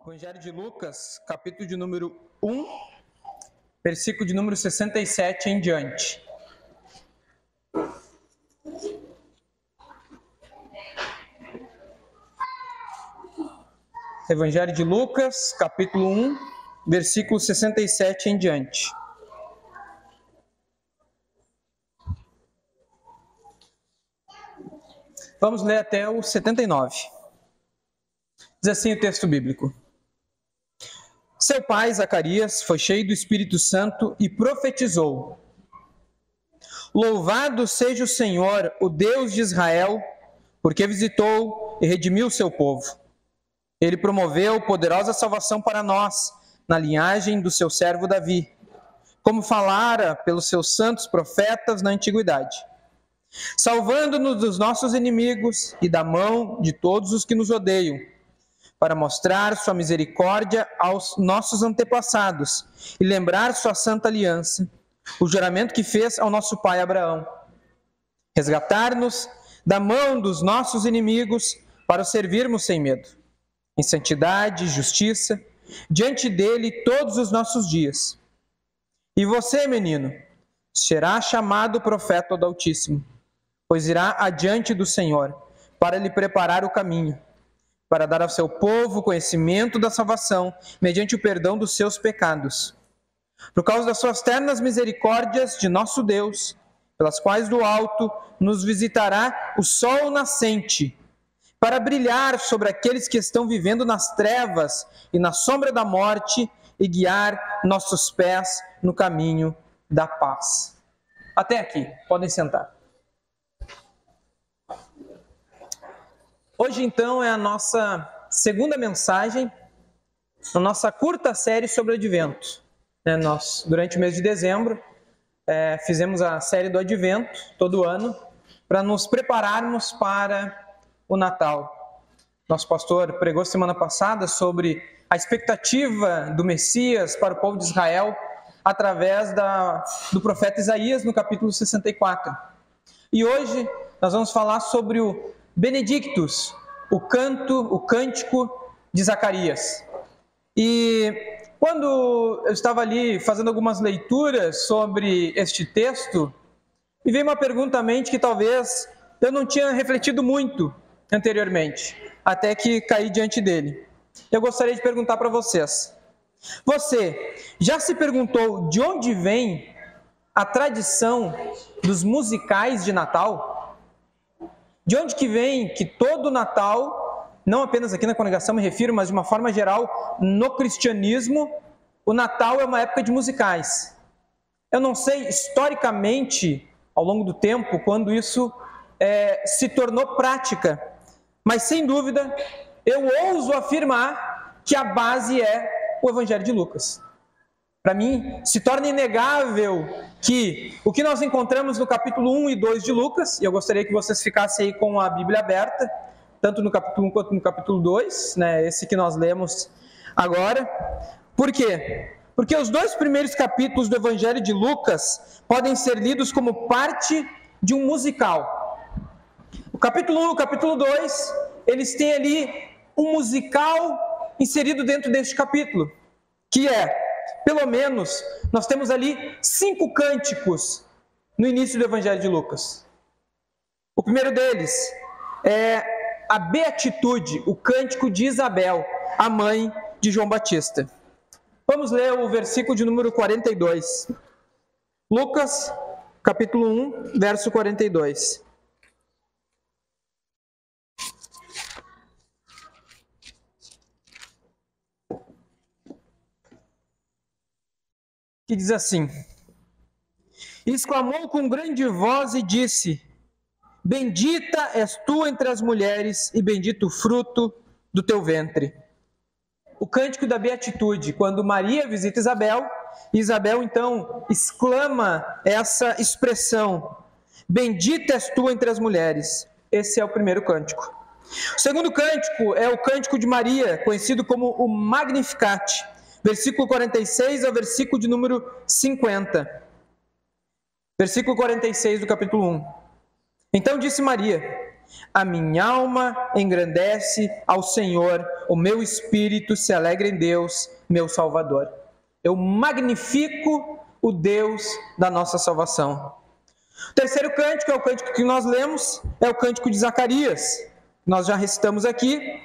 Evangelho de Lucas, capítulo de número 1, versículo de número 67 em diante. Evangelho de Lucas, capítulo 1, versículo 67 em diante. Vamos ler até o 79. Diz assim o texto bíblico. Seu pai, Zacarias, foi cheio do Espírito Santo e profetizou: Louvado seja o Senhor, o Deus de Israel, porque visitou e redimiu seu povo. Ele promoveu poderosa salvação para nós, na linhagem do seu servo Davi, como falara pelos seus santos profetas na antiguidade, salvando-nos dos nossos inimigos e da mão de todos os que nos odeiam, para mostrar sua misericórdia aos nossos antepassados e lembrar sua santa aliança, o juramento que fez ao nosso pai Abraão. Resgatar-nos da mão dos nossos inimigos para o servirmos sem medo, em santidade e justiça, diante dele todos os nossos dias. E você, menino, será chamado profeta do Altíssimo, pois irá adiante do Senhor para lhe preparar o caminho, para dar ao seu povo conhecimento da salvação, mediante o perdão dos seus pecados. Por causa das suas ternas misericórdias de nosso Deus, pelas quais do alto nos visitará o sol nascente, para brilhar sobre aqueles que estão vivendo nas trevas e na sombra da morte, e guiar nossos pés no caminho da paz. Até aqui, podem sentar. Hoje, então, é a nossa segunda mensagem na nossa curta série sobre o Advento. Nós, durante o mês de dezembro, fizemos a série do Advento, todo ano, para nos prepararmos para o Natal. Nosso pastor pregou semana passada sobre a expectativa do Messias para o povo de Israel através do profeta Isaías, no capítulo 64. E hoje nós vamos falar sobre o Benedictus, o cântico de Zacarias. E quando eu estava ali fazendo algumas leituras sobre este texto, me veio uma pergunta à mente que talvez eu não tinha refletido muito anteriormente, até que caí diante dele. Eu gostaria de perguntar para vocês: você já se perguntou de onde vem a tradição dos musicais de Natal? De onde que vem que todo Natal, não apenas aqui na congregação me refiro, mas de uma forma geral, no cristianismo, o Natal é uma época de musicais? Eu não sei historicamente, ao longo do tempo, quando isso se tornou prática, mas sem dúvida, eu ouso afirmar que a base é o Evangelho de Lucas. Para mim, se torna inegável que o que nós encontramos no capítulo 1 e 2 de Lucas, e eu gostaria que vocês ficassem aí com a Bíblia aberta, tanto no capítulo 1 quanto no capítulo 2, esse que nós lemos agora. Por quê? Porque os dois primeiros capítulos do Evangelho de Lucas podem ser lidos como parte de um musical. O capítulo 1 e o capítulo 2, eles têm ali um musical inserido dentro deste capítulo, que pelo menos, nós temos ali 5 cânticos no início do Evangelho de Lucas. O primeiro deles é a Beatitude, o cântico de Isabel, a mãe de João Batista. Vamos ler o versículo de número 42. Lucas, capítulo 1, verso 42. Que diz assim: exclamou com grande voz e disse: Bendita és tu entre as mulheres e bendito o fruto do teu ventre. O cântico da Beatitude, quando Maria visita Isabel, e Isabel então exclama essa expressão: Bendita és tu entre as mulheres. Esse é o primeiro cântico. O segundo cântico é o cântico de Maria, conhecido como o Magnificat, versículo 46 ao versículo de número 50. Versículo 46 do capítulo 1. Então disse Maria: A minha alma engrandece ao Senhor, o meu espírito se alegra em Deus, meu Salvador. Eu magnifico o Deus da nossa salvação. O terceiro cântico é o cântico que nós lemos, é o cântico de Zacarias. Nós já recitamos aqui.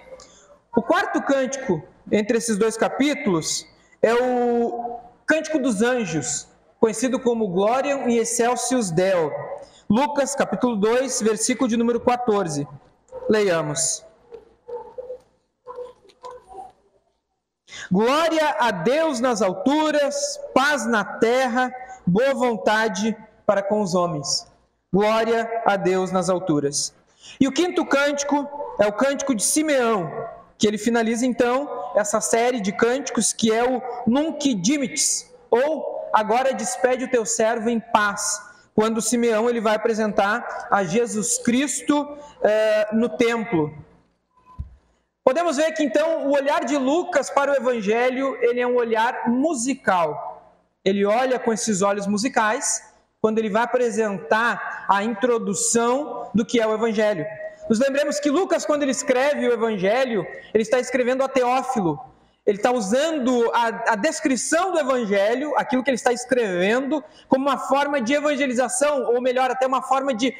O quarto cântico, entre esses dois capítulos, é o cântico dos anjos, conhecido como Gloriam in Excelsis Deo. Lucas, capítulo 2, versículo de número 14. Leiamos. Glória a Deus nas alturas, paz na terra, boa vontade para com os homens. Glória a Deus nas alturas. E o quinto cântico é o cântico de Simeão, que ele finaliza então essa série de cânticos que é o Nunc Dimittis, ou agora despede o teu servo em paz, quando Simeão ele vai apresentar a Jesus Cristo no templo. Podemos ver que então o olhar de Lucas para o Evangelho, ele é um olhar musical. Ele olha com esses olhos musicais quando ele vai apresentar a introdução do que é o Evangelho. Nos lembremos que Lucas, quando ele escreve o Evangelho, ele está escrevendo a Teófilo. Ele está usando a descrição do Evangelho, aquilo que ele está escrevendo, como uma forma de evangelização, ou melhor, até uma forma de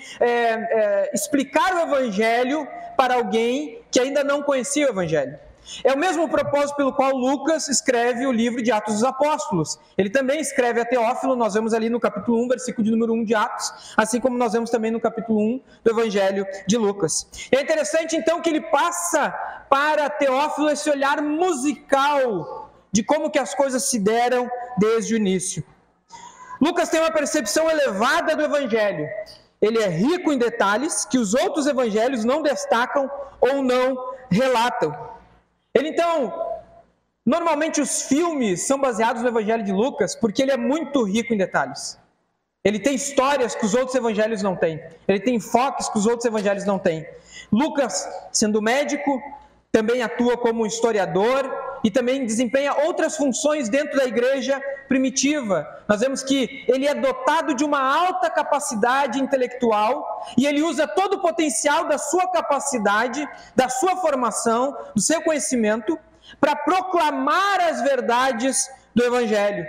explicar o Evangelho para alguém que ainda não conhecia o Evangelho. É o mesmo propósito pelo qual Lucas escreve o livro de Atos dos Apóstolos. Ele também escreve a Teófilo, nós vemos ali no capítulo 1, versículo de número 1 de Atos, assim como nós vemos também no capítulo 1 do Evangelho de Lucas. E é interessante então que ele passa para Teófilo esse olhar musical de como que as coisas se deram desde o início. Lucas tem uma percepção elevada do Evangelho. Ele é rico em detalhes que os outros evangelhos não destacam ou não relatam. Ele então, normalmente os filmes são baseados no Evangelho de Lucas porque ele é muito rico em detalhes. Ele tem histórias que os outros evangelhos não têm. Ele tem enfoques que os outros evangelhos não têm. Lucas, sendo médico, também atua como historiador e também desempenha outras funções dentro da igreja primitiva. Nós vemos que ele é dotado de uma alta capacidade intelectual e ele usa todo o potencial da sua capacidade, da sua formação, do seu conhecimento, para proclamar as verdades do Evangelho.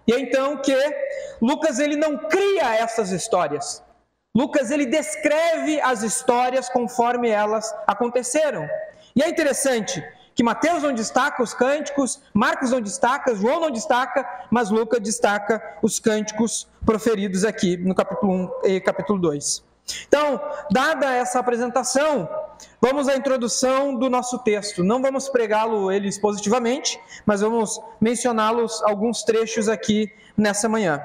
E é então que Lucas ele não cria essas histórias. Lucas ele descreve as histórias conforme elas aconteceram. E é interessante que Mateus não destaca os cânticos, Marcos não destaca, João não destaca, mas Lucas destaca os cânticos proferidos aqui no capítulo 1 e capítulo 2. Então, dada essa apresentação, vamos à introdução do nosso texto. Não vamos pregá-lo ele expositivamente, mas vamos mencioná-los alguns trechos aqui nessa manhã.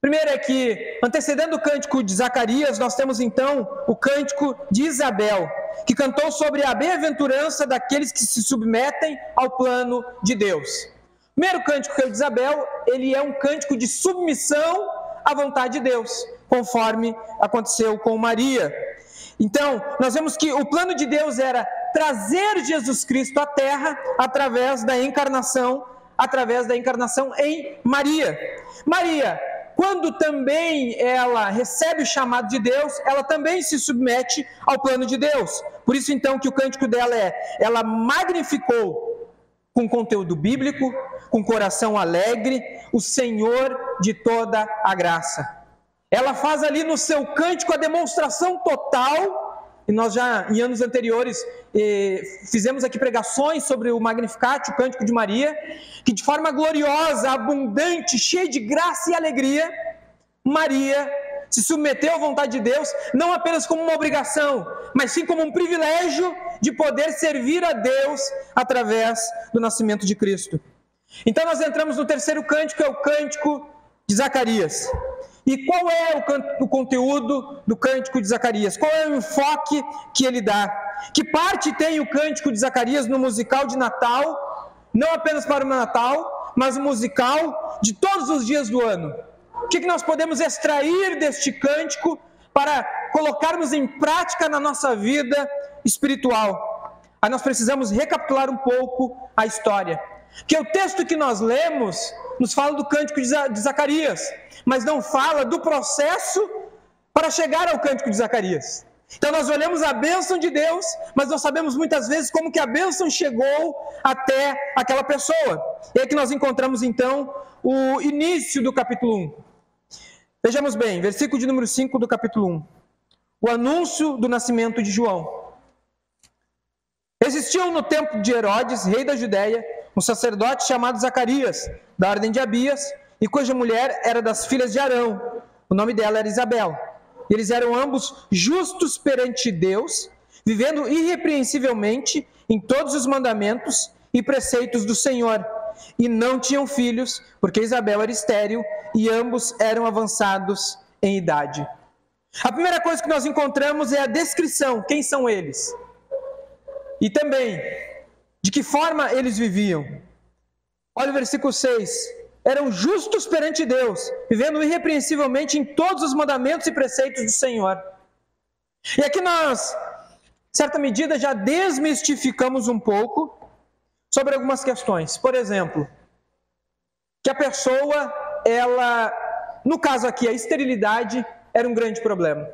Primeiro é que, antecedendo o cântico de Zacarias, nós temos então o cântico de Isabel, que cantou sobre a bem-aventurança daqueles que se submetem ao plano de Deus. O primeiro cântico, que é o de Isabel, ele é um cântico de submissão à vontade de Deus, conforme aconteceu com Maria. Então, nós vemos que o plano de Deus era trazer Jesus Cristo à Terra através da encarnação em Maria. Maria, quando também ela recebe o chamado de Deus, ela também se submete ao plano de Deus. Por isso então que o cântico dela ela magnificou com conteúdo bíblico, com coração alegre, o Senhor de toda a graça. Ela faz ali no seu cântico a demonstração total, e nós já em anos anteriores fizemos aqui pregações sobre o Magnificat, o cântico de Maria, que de forma gloriosa, abundante, cheia de graça e alegria, Maria se submeteu à vontade de Deus, não apenas como uma obrigação, mas sim como um privilégio de poder servir a Deus através do nascimento de Cristo. Então nós entramos no terceiro cântico, que é o cântico de Zacarias. E qual é o conteúdo do cântico de Zacarias? Qual é o enfoque que ele dá? Que parte tem o cântico de Zacarias no musical de Natal, não apenas para o Natal, mas o musical de todos os dias do ano? O que nós podemos extrair deste cântico para colocarmos em prática na nossa vida espiritual? Aí nós precisamos recapitular um pouco a história. Que o texto que nós lemos nos fala do cântico de Zacarias, mas não fala do processo para chegar ao cântico de Zacarias. Então nós olhamos a bênção de Deus, mas não sabemos muitas vezes como que a bênção chegou até aquela pessoa. E é que nós encontramos então o início do capítulo 1. Vejamos bem, versículo de número 5 do capítulo 1. O anúncio do nascimento de João. Existiu no tempo de Herodes, rei da Judéia, um sacerdote chamado Zacarias, da ordem de Abias, e cuja mulher era das filhas de Arão. O nome dela era Isabel. Eles eram ambos justos perante Deus, vivendo irrepreensivelmente em todos os mandamentos e preceitos do Senhor. E não tinham filhos, porque Isabel era estéril e ambos eram avançados em idade. A primeira coisa que nós encontramos é a descrição, quem são eles? E também, de que forma eles viviam. Olha o versículo 6. Eram justos perante Deus, vivendo irrepreensivelmente em todos os mandamentos e preceitos do Senhor. E aqui nós, em certa medida, já desmistificamos um pouco sobre algumas questões. Por exemplo, que a pessoa, no caso aqui, a esterilidade era um grande problema.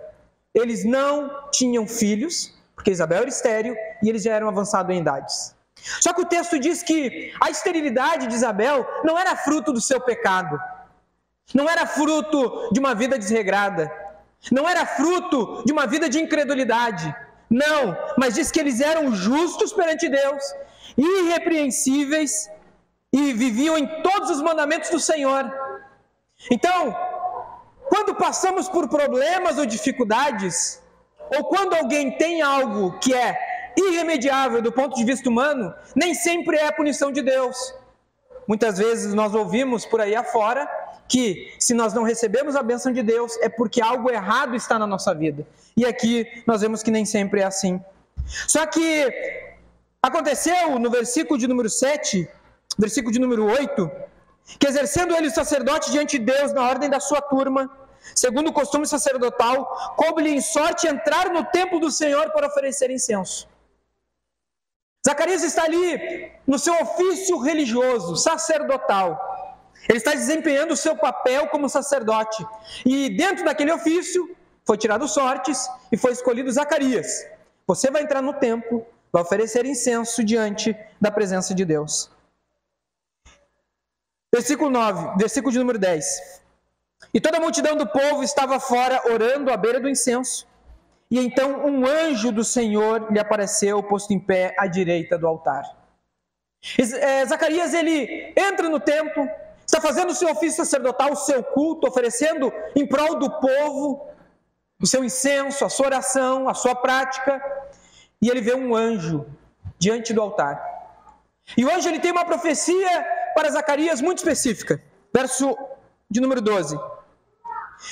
Eles não tinham filhos, porque Isabel era estéril e eles já eram avançados em idades. Só que o texto diz que a esterilidade de Isabel não era fruto do seu pecado, não era fruto de uma vida desregrada, não era fruto de uma vida de incredulidade, não, mas diz que eles eram justos perante Deus, irrepreensíveis e viviam em todos os mandamentos do Senhor. Então, quando passamos por problemas ou dificuldades, ou quando alguém tem algo que é irremediável do ponto de vista humano, nem sempre é a punição de Deus. Muitas vezes nós ouvimos por aí afora que se nós não recebemos a bênção de Deus é porque algo errado está na nossa vida. E aqui nós vemos que nem sempre é assim. Só que aconteceu no versículo de número 7, versículo de número 8, que exercendo ele o sacerdote diante de Deus na ordem da sua turma, segundo o costume sacerdotal, coube-lhe em sorte entrar no templo do Senhor para oferecer incenso. Zacarias está ali no seu ofício religioso, sacerdotal. Ele está desempenhando o seu papel como sacerdote. E dentro daquele ofício, foi tirado sortes e foi escolhido Zacarias. Você vai entrar no templo, vai oferecer incenso diante da presença de Deus. Versículo 9, versículo de número 10. E toda a multidão do povo estava fora, orando à beira do incenso. E então um anjo do Senhor lhe apareceu, posto em pé à direita do altar. Zacarias, ele entra no templo, está fazendo o seu ofício sacerdotal, o seu culto, oferecendo em prol do povo o seu incenso, a sua oração, a sua prática. E ele vê um anjo diante do altar. E o anjo, ele tem uma profecia para Zacarias muito específica. Verso de número 12.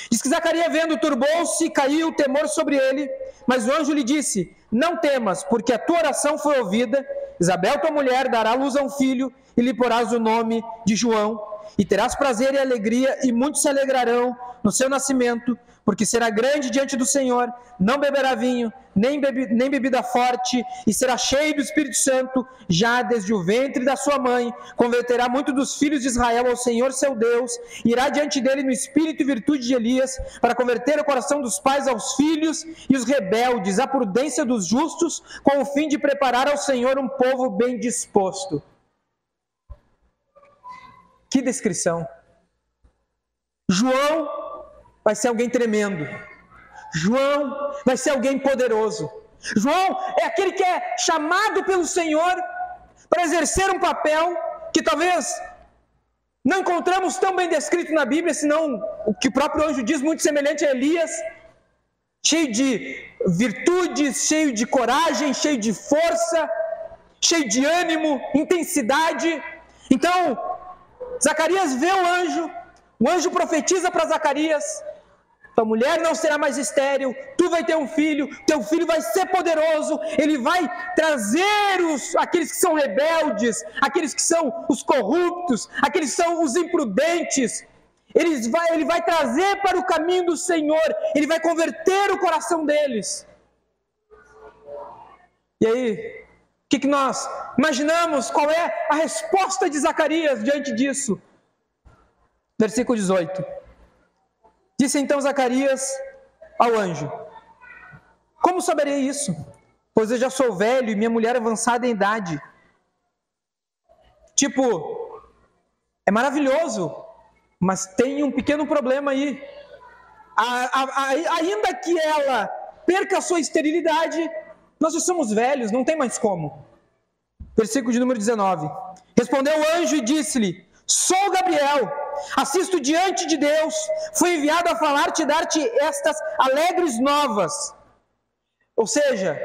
Diz que Zacarias, vendo, turbou-se e caiu o temor sobre ele, mas o anjo lhe disse: não temas, porque a tua oração foi ouvida. Isabel, tua mulher, dará luz a um filho e lhe porás o nome de João. E terás prazer e alegria, e muitos se alegrarão no seu nascimento, porque será grande diante do Senhor, não beberá vinho, nem bebida forte, e será cheio do Espírito Santo, já desde o ventre da sua mãe. Converterá muito dos filhos de Israel ao Senhor seu Deus, irá diante dele no espírito e virtude de Elias, para converter o coração dos pais aos filhos e os rebeldes à prudência dos justos, com o fim de preparar ao Senhor um povo bem disposto. Que descrição! João vai ser alguém tremendo. João vai ser alguém poderoso. João é aquele que é chamado pelo Senhor para exercer um papel que talvez não encontramos tão bem descrito na Bíblia, senão o que o próprio anjo diz, muito semelhante a Elias, cheio de virtudes, cheio de coragem, cheio de força, cheio de ânimo, intensidade. Então, Zacarias vê o anjo profetiza para Zacarias: tua mulher não será mais estéril, tu vai ter um filho, teu filho vai ser poderoso, ele vai trazer aqueles que são rebeldes, aqueles que são os corruptos, aqueles que são os imprudentes, ele vai trazer para o caminho do Senhor, ele vai converter o coração deles. E aí, o que nós imaginamos? Qual é a resposta de Zacarias diante disso? Versículo 18. Disse então Zacarias ao anjo: Como saberei isso? Pois eu já sou velho e minha mulher avançada em idade. Tipo, é maravilhoso, mas tem um pequeno problema aí. Ainda que ela perca a sua esterilidade, nós já somos velhos, não tem mais como. Versículo de número 19. Respondeu o anjo e disse-lhe: sou Gabriel, assisto diante de Deus, fui enviado a falar-te e dar-te estas alegres novas. Ou seja,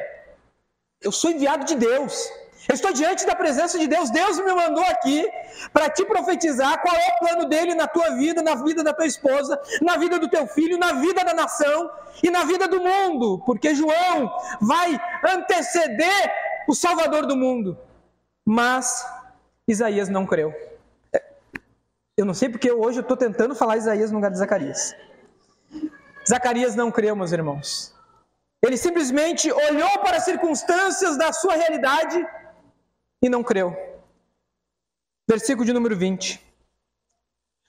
eu sou enviado de Deus, eu estou diante da presença de Deus, Deus me mandou aqui para te profetizar qual é o plano dele na tua vida, na vida da tua esposa, na vida do teu filho, na vida da nação e na vida do mundo, porque João vai anteceder o Salvador do mundo. Mas Isaías não creu. Eu não sei porque hoje eu estou tentando falar Isaías no lugar de Zacarias. Zacarias não creu, meus irmãos. Ele simplesmente olhou para as circunstâncias da sua realidade e não creu. Versículo de número 20.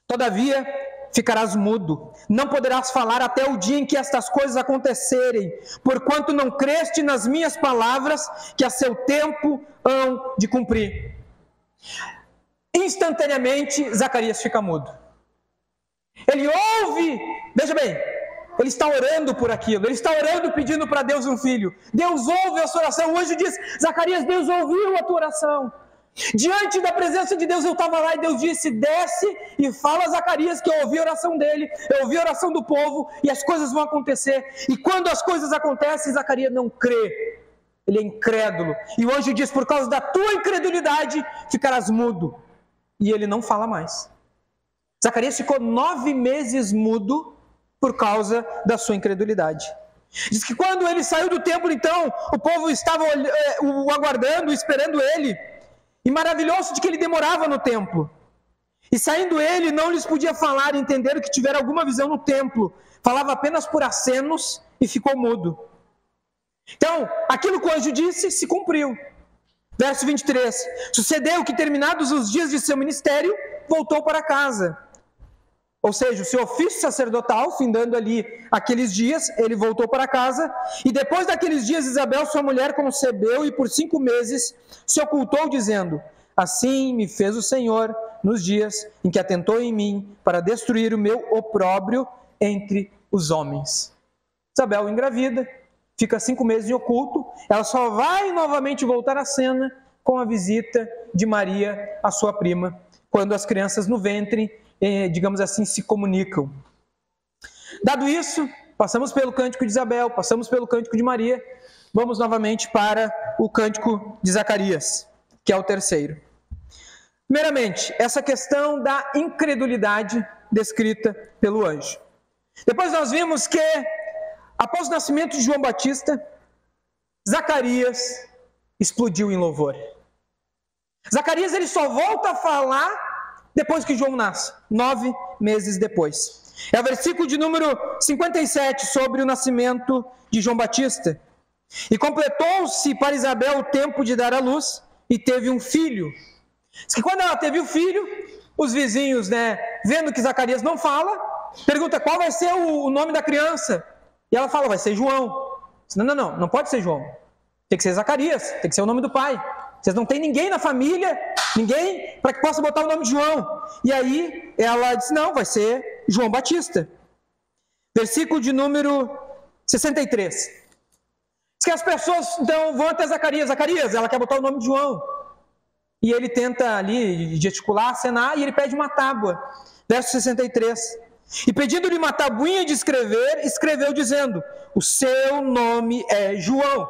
Todavia ficarás mudo, não poderás falar até o dia em que estas coisas acontecerem, porquanto não creste nas minhas palavras, que a seu tempo hão de cumprir. Instantaneamente, Zacarias fica mudo. Ele ouve, veja bem, ele está orando por aquilo, ele está orando pedindo para Deus um filho. Deus ouve a sua oração. O anjo diz: Zacarias, Deus ouviu a tua oração. Diante da presença de Deus, eu estava lá e Deus disse: desce e fala a Zacarias que eu ouvi a oração dele, eu ouvi a oração do povo e as coisas vão acontecer. E quando as coisas acontecem, Zacarias não crê, ele é incrédulo. E o anjo diz: por causa da tua incredulidade, ficarás mudo. E ele não fala mais. Zacarias ficou 9 meses mudo por causa da sua incredulidade. Diz que quando ele saiu do templo, então, o povo estava o aguardando, esperando ele. E maravilhoso de que ele demorava no templo. E saindo ele, não lhes podia falar, entenderam que tivera alguma visão no templo. Falava apenas por acenos e ficou mudo. Então, aquilo que o anjo disse se cumpriu. Verso 23. Sucedeu que, terminados os dias de seu ministério, voltou para casa. Ou seja, o seu ofício sacerdotal, findando ali aqueles dias, ele voltou para casa. E depois daqueles dias, Isabel, sua mulher, concebeu e por 5 meses se ocultou, dizendo: assim me fez o Senhor nos dias em que atentou em mim para destruir o meu opróbrio entre os homens. Isabel engravida, fica 5 meses em oculto, ela só vai novamente voltar à cena com a visita de Maria, a sua prima, quando as crianças no ventre, digamos assim, se comunicam. Dado isso, passamos pelo cântico de Isabel, passamos pelo cântico de Maria, vamos novamente para o cântico de Zacarias, que é o terceiro. Primeiramente, essa questão da incredulidade descrita pelo anjo. Depois nós vimos que, após o nascimento de João Batista, Zacarias explodiu em louvor. Zacarias ele só volta a falar depois que João nasce, 9 meses depois. É o versículo de número 57 sobre o nascimento de João Batista. E completou-se para Isabel o tempo de dar à luz e teve um filho. Diz que quando ela teve o filho, os vizinhos, vendo que Zacarias não fala, pergunta qual vai ser o nome da criança. E ela fala: vai ser João. Diz, não pode ser João. Tem que ser Zacarias, tem que ser o nome do pai. Vocês não têm ninguém na família, ninguém para que possa botar o nome de João. E aí ela disse: não, vai ser João Batista. Versículo de número 63. Diz que as pessoas então vão até Zacarias. Zacarias, ela quer botar o nome de João. E ele tenta ali gesticular, acenar, e ele pede uma tábua. Verso 63. E pedindo-lhe uma tabuinha de escrever, escreveu dizendo: o seu nome é João.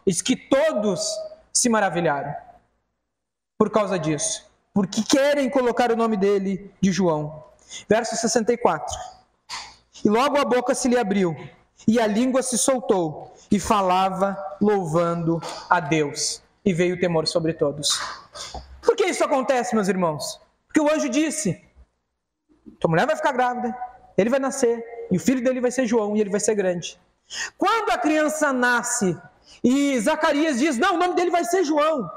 Diz que todos se maravilharam por causa disso, porque querem colocar o nome dele de João. Verso 64. E logo a boca se lhe abriu, e a língua se soltou, e falava louvando a Deus. E veio o temor sobre todos. Por que isso acontece, meus irmãos? Porque o anjo disse: tua mulher vai ficar grávida, ele vai nascer, e o filho dele vai ser João, e ele vai ser grande. Quando a criança nasce, e Zacarias diz: não, o nome dele vai ser João.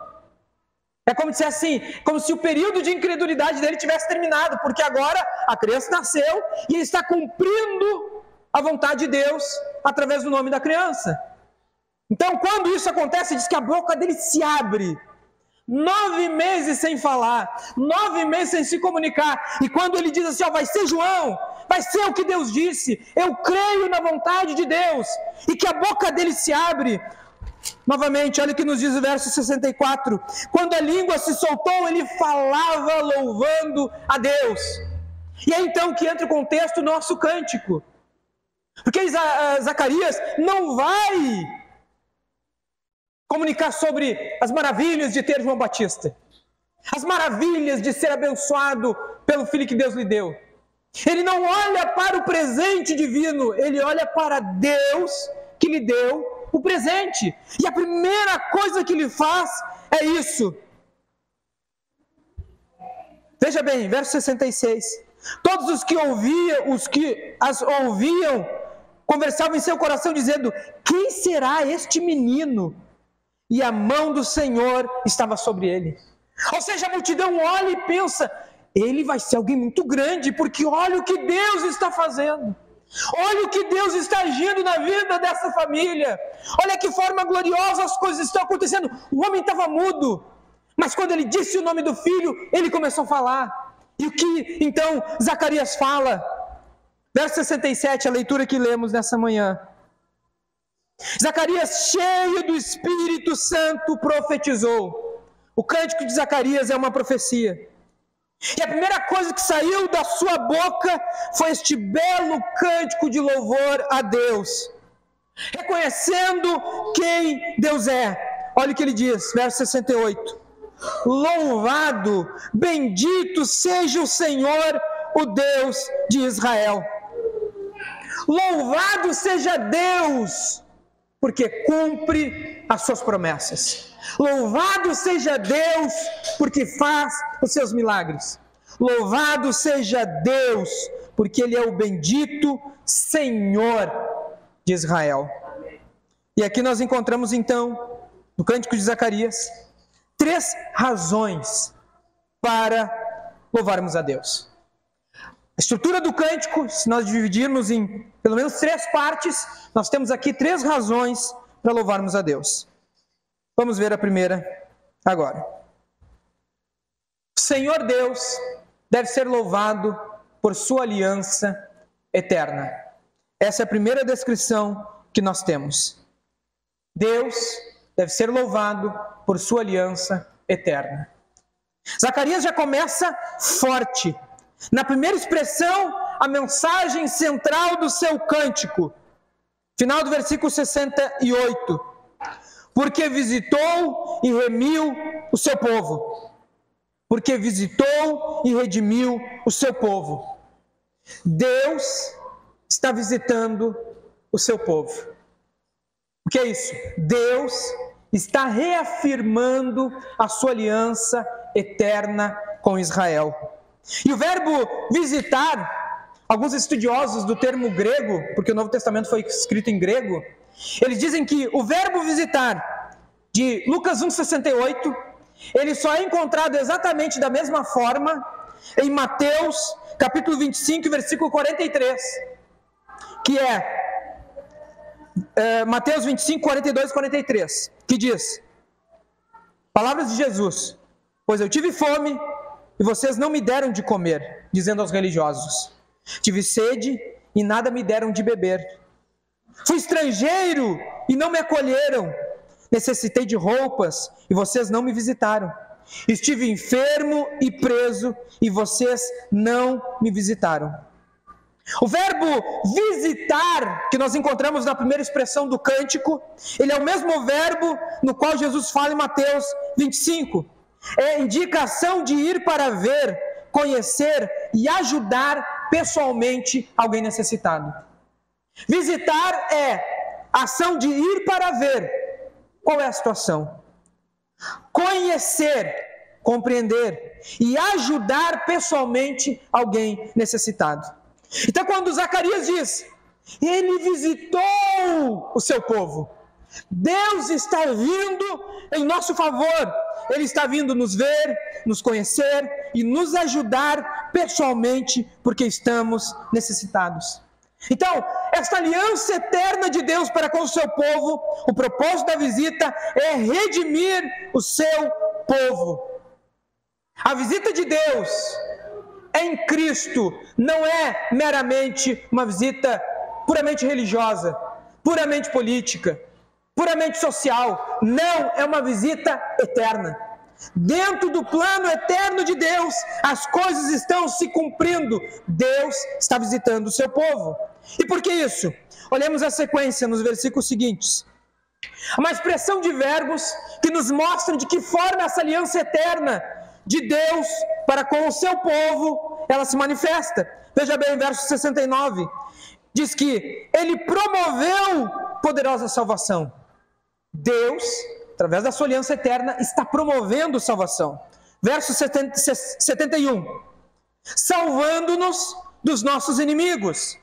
É como se assim, como se o período de incredulidade dele tivesse terminado, porque agora a criança nasceu e ele está cumprindo a vontade de Deus através do nome da criança. Então, quando isso acontece, diz que a boca dele se abre. 9 meses sem falar, 9 meses sem se comunicar. E quando ele diz assim, vai ser João, vai ser o que Deus disse, eu creio na vontade de Deus, e que a boca dele se abre. Novamente, olha o que nos diz o verso 64. Quando a língua se soltou, ele falava louvando a Deus. E é então que entra o contexto do nosso cântico. Porque Zacarias não vai comunicar sobre as maravilhas de ter João Batista, as maravilhas de ser abençoado pelo filho que Deus lhe deu. Ele não olha para o presente divino, ele olha para Deus que lhe deu o presente. E a primeira coisa que ele faz é isso. Veja bem, verso 66. Todos os que as ouviam, conversavam em seu coração dizendo, quem será este menino? E a mão do Senhor estava sobre ele. Ou seja, a multidão olha e pensa, ele vai ser alguém muito grande, porque olha o que Deus está fazendo. Olha o que Deus está agindo na vida dessa família. Olha que forma gloriosa as coisas estão acontecendo. O homem estava mudo, mas quando ele disse o nome do filho, ele começou a falar. E o que então Zacarias fala? Verso 67, a leitura que lemos nessa manhã. Zacarias, cheio do Espírito Santo, profetizou. O cântico de Zacarias é uma profecia. E a primeira coisa que saiu da sua boca foi este belo cântico de louvor a Deus, reconhecendo quem Deus é. Olha o que ele diz, verso 68. Louvado, bendito seja o Senhor, o Deus de Israel. Louvado seja Deus, porque cumpre as suas promessas. Louvado seja Deus, porque faz os seus milagres. Louvado seja Deus, porque Ele é o bendito Senhor de Israel. E aqui nós encontramos então, no cântico de Zacarias, 3 razões para louvarmos a Deus. A estrutura do cântico, se nós dividirmos em pelo menos 3 partes, nós temos aqui 3 razões para louvarmos a Deus. Vamos ver a primeira agora. O Senhor Deus deve ser louvado por sua aliança eterna. Essa é a primeira descrição que nós temos. Deus deve ser louvado por sua aliança eterna. Zacarias já começa forte. Na primeira expressão, a mensagem central do seu cântico. Final do versículo 68. Porque visitou e remiu o seu povo. Porque visitou e redimiu o seu povo. Deus está visitando o seu povo. O que é isso? Deus está reafirmando a sua aliança eterna com Israel. E o verbo visitar, alguns estudiosos do termo grego, porque o Novo Testamento foi escrito em grego, eles dizem que o verbo visitar de Lucas 1,68, ele só é encontrado exatamente da mesma forma em Mateus, capítulo 25, versículo 43, que é Mateus 25, 42 e 43, que diz, palavras de Jesus, pois eu tive fome e vocês não me deram de comer, dizendo aos religiosos, tive sede e nada me deram de beber, fui estrangeiro e não me acolheram, necessitei de roupas e vocês não me visitaram, estive enfermo e preso e vocês não me visitaram. O verbo visitar, que nós encontramos na primeira expressão do cântico, ele é o mesmo verbo no qual Jesus fala em Mateus 25. É a indicação de ir para ver, conhecer e ajudar pessoalmente alguém necessitado. Visitar é a ação de ir para ver qual é a situação. Conhecer, compreender e ajudar pessoalmente alguém necessitado. Então, quando Zacarias diz, ele visitou o seu povo, Deus está vindo em nosso favor, Ele está vindo nos ver, nos conhecer e nos ajudar pessoalmente, porque estamos necessitados. Então, esta aliança eterna de Deus para com o seu povo, o propósito da visita é redimir o seu povo. A visita de Deus em Cristo não é meramente uma visita puramente religiosa, puramente política, puramente social. Não, é uma visita eterna. Dentro do plano eterno de Deus, as coisas estão se cumprindo. Deus está visitando o seu povo. E por que isso? Olhemos a sequência nos versículos seguintes. Uma expressão de verbos que nos mostram de que forma essa aliança eterna de Deus para com o seu povo, ela se manifesta. Veja bem, verso 69. Diz que Ele promoveu poderosa salvação. Deus, através da sua aliança eterna, está promovendo salvação. Verso 71. Salvando-nos dos nossos inimigos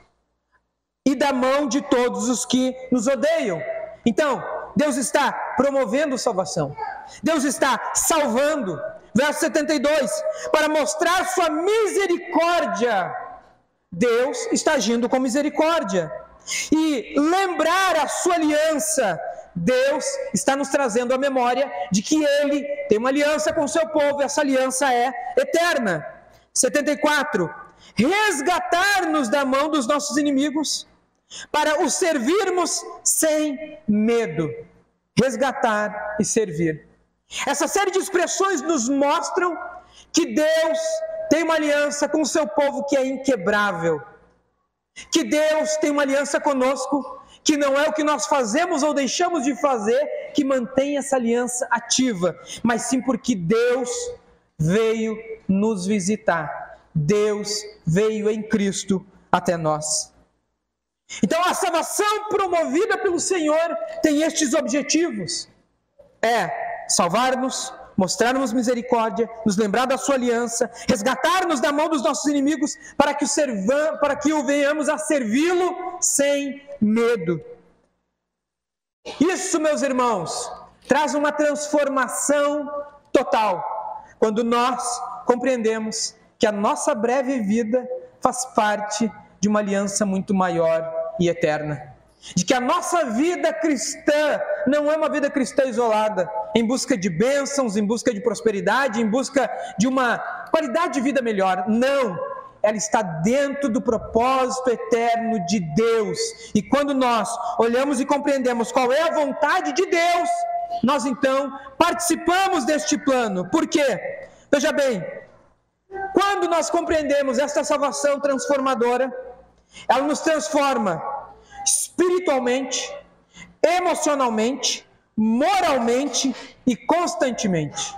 e da mão de todos os que nos odeiam. Então, Deus está promovendo salvação. Deus está salvando. Verso 72. Para mostrar sua misericórdia, Deus está agindo com misericórdia. E lembrar a sua aliança, Deus está nos trazendo a memória de que Ele tem uma aliança com o seu povo, e essa aliança é eterna. 74. Resgatar-nos da mão dos nossos inimigos, para os servirmos sem medo. Resgatar e servir. Essa série de expressões nos mostram que Deus tem uma aliança com o seu povo que é inquebrável. Que Deus tem uma aliança conosco, que não é o que nós fazemos ou deixamos de fazer que mantém essa aliança ativa, mas sim porque Deus veio nos visitar. Deus veio em Cristo até nós. Então a salvação promovida pelo Senhor tem estes objetivos. Salvar-nos, mostrar-nos misericórdia, nos lembrar da sua aliança, resgatar-nos da mão dos nossos inimigos, para que o venhamos a servi-lo sem medo. Isso, meus irmãos, traz uma transformação total, quando nós compreendemos que a nossa breve vida faz parte de uma aliança muito maior e eterna. De que a nossa vida cristã não é uma vida cristã isolada, em busca de bênçãos, em busca de prosperidade, em busca de uma qualidade de vida melhor. Não, ela está dentro do propósito eterno de Deus. E quando nós olhamos e compreendemos qual é a vontade de Deus, nós então participamos deste plano. Por quê? Veja bem, quando nós compreendemos esta salvação transformadora, ela nos transforma espiritualmente, emocionalmente, moralmente e constantemente.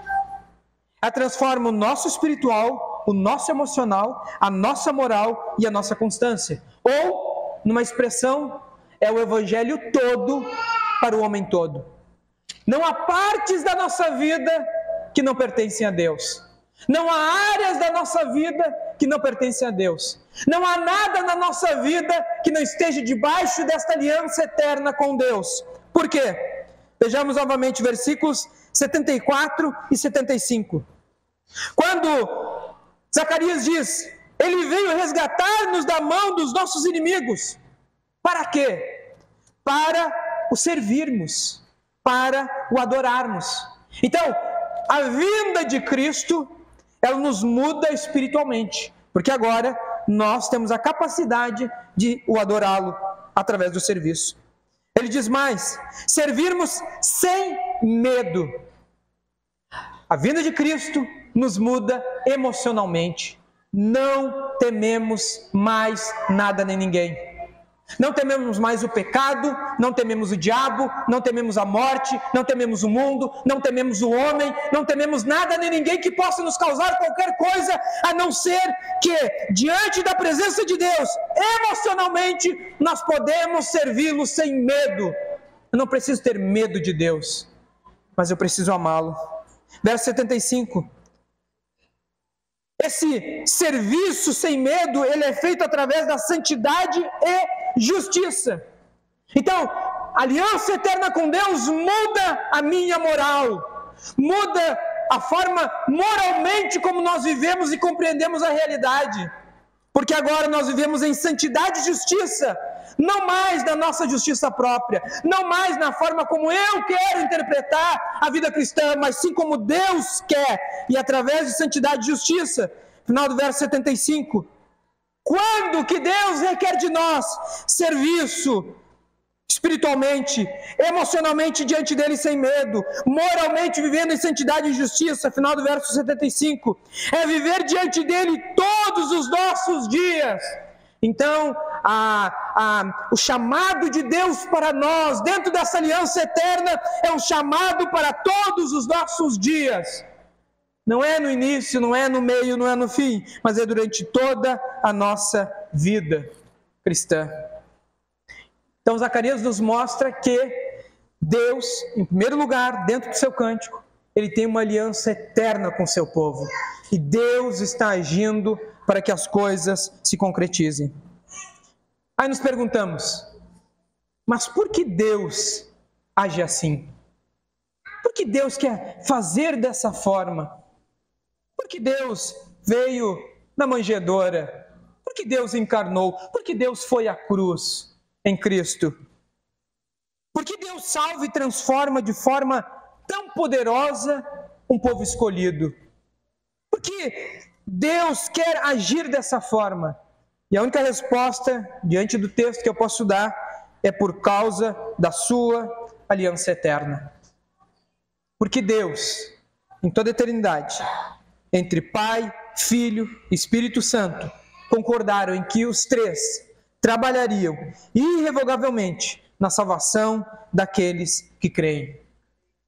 Ela transforma o nosso espiritual, o nosso emocional, a nossa moral e a nossa constância. Ou, numa expressão, é o evangelho todo para o homem todo. Não há partes da nossa vida que não pertencem a Deus. Não há áreas da nossa vida que não pertencem a Deus. Não há nada na nossa vida que não esteja debaixo desta aliança eterna com Deus. Por quê? Vejamos novamente versículos 74 e 75. Quando Zacarias diz: Ele veio resgatar-nos da mão dos nossos inimigos. Para quê? Para o servirmos, para o adorarmos. Então, a vinda de Cristo, ela nos muda espiritualmente, porque agora nós temos a capacidade de o adorá-lo através do serviço. Ele diz mais: servirmos sem medo. A vinda de Cristo nos muda emocionalmente. Não tememos mais nada nem ninguém. Não tememos mais o pecado, não tememos o diabo, não tememos a morte, não tememos o mundo, não tememos o homem, não tememos nada nem ninguém que possa nos causar qualquer coisa, a não ser que, diante da presença de Deus, emocionalmente, nós podemos servi-lo sem medo. Eu não preciso ter medo de Deus, mas eu preciso amá-lo. Verso 75. Esse serviço sem medo, ele é feito através da santidade e justiça. Então, a aliança eterna com Deus muda a minha moral, muda a forma moralmente como nós vivemos e compreendemos a realidade, porque agora nós vivemos em santidade e justiça, não mais da nossa justiça própria, não mais na forma como eu quero interpretar a vida cristã, mas sim como Deus quer, e através de santidade e justiça. Final do verso 75. Quando que Deus requer de nós? Serviço, espiritualmente, emocionalmente diante dele sem medo, moralmente vivendo em santidade e justiça. Final do verso 75. É viver diante dele todos os nossos dias. Então, o chamado de Deus para nós, dentro dessa aliança eterna, é um chamado para todos os nossos dias. Não é no início, não é no meio, não é no fim, mas é durante toda a nossa vida cristã. Então, Zacarias nos mostra que Deus, em primeiro lugar, dentro do seu cântico, ele tem uma aliança eterna com o seu povo. E Deus está agindo para que as coisas se concretizem. Aí nos perguntamos, mas por que Deus age assim? Por que Deus quer fazer dessa forma? Por que Deus veio na manjedoura? Por que Deus encarnou? Por que Deus foi à cruz em Cristo? Por que Deus salva e transforma de forma tão poderosa um povo escolhido? Por que Deus quer agir dessa forma? E a única resposta, diante do texto que eu posso dar, é por causa da sua aliança eterna. Porque Deus, em toda a eternidade, entre Pai, Filho e Espírito Santo, concordaram em que os três trabalhariam irrevogavelmente na salvação daqueles que creem.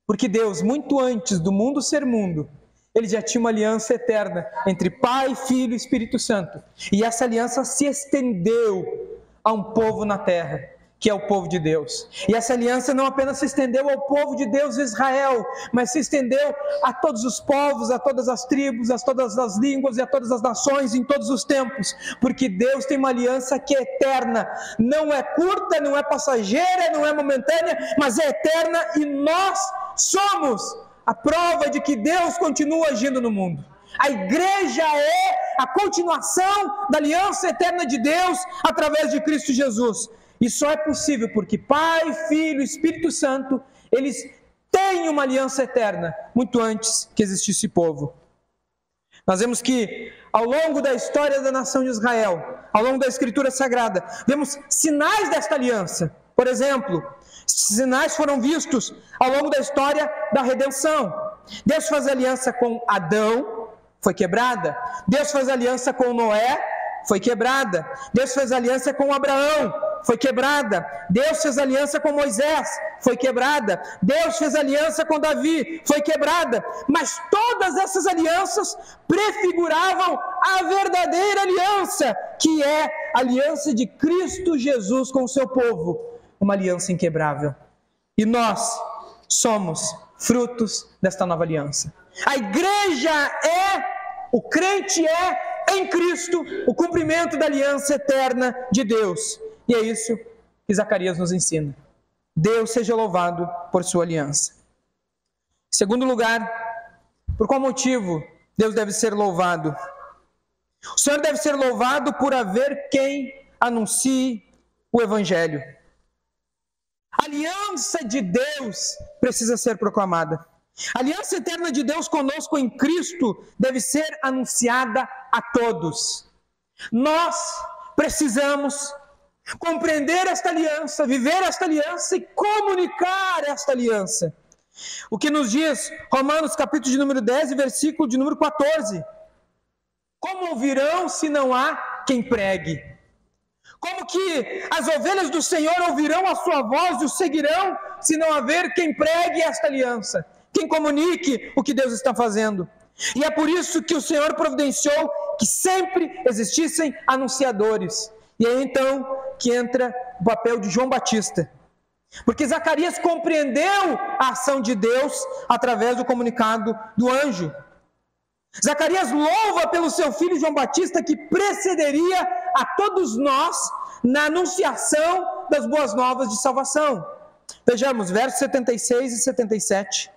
Porque Deus, muito antes do mundo ser mundo, ele já tinha uma aliança eterna entre Pai, Filho e Espírito Santo. E essa aliança se estendeu a um povo na terra, que é o povo de Deus. E essa aliança não apenas se estendeu ao povo de Deus, Israel, mas se estendeu a todos os povos, a todas as tribos, a todas as línguas e a todas as nações, em todos os tempos. Porque Deus tem uma aliança que é eterna. Não é curta, não é passageira, não é momentânea, mas é eterna, e nós somos a prova de que Deus continua agindo no mundo. A igreja é a continuação da aliança eterna de Deus através de Cristo Jesus. E só é possível porque Pai, Filho e Espírito Santo, eles têm uma aliança eterna, muito antes que existisse povo. Nós vemos que ao longo da história da nação de Israel, ao longo da Escritura Sagrada, vemos sinais desta aliança. Por exemplo, esses sinais foram vistos ao longo da história da redenção. Deus faz aliança com Adão, foi quebrada. Deus faz aliança com Noé, foi quebrada. Deus fez aliança com Abraão, foi quebrada. Deus fez aliança com Moisés, foi quebrada. Deus fez aliança com Davi, foi quebrada. Mas todas essas alianças prefiguravam a verdadeira aliança, que é a aliança de Cristo Jesus com o seu povo. Uma aliança inquebrável. E nós somos frutos desta nova aliança. A igreja o crente é em Cristo o cumprimento da aliança eterna de Deus. E é isso que Zacarias nos ensina. Deus seja louvado por sua aliança. Em segundo lugar, por qual motivo Deus deve ser louvado? O Senhor deve ser louvado por haver quem anuncie o Evangelho. A aliança de Deus precisa ser proclamada. A aliança eterna de Deus conosco em Cristo deve ser anunciada a todos. Nós precisamos compreender esta aliança, viver esta aliança e comunicar esta aliança. O que nos diz Romanos capítulo de número 10 e versículo de número 14. Como ouvirão se não há quem pregue? Como que as ovelhas do Senhor ouvirão a sua voz e o seguirão se não haver quem pregue esta aliança? Quem comunique o que Deus está fazendo? E é por isso que o Senhor providenciou que sempre existissem anunciadores. E é então que entra o papel de João Batista. Porque Zacarias compreendeu a ação de Deus através do comunicado do anjo. Zacarias louva pelo seu filho João Batista, que precederia a todos nós na anunciação das boas novas de salvação. Vejamos, versos 76 e 77.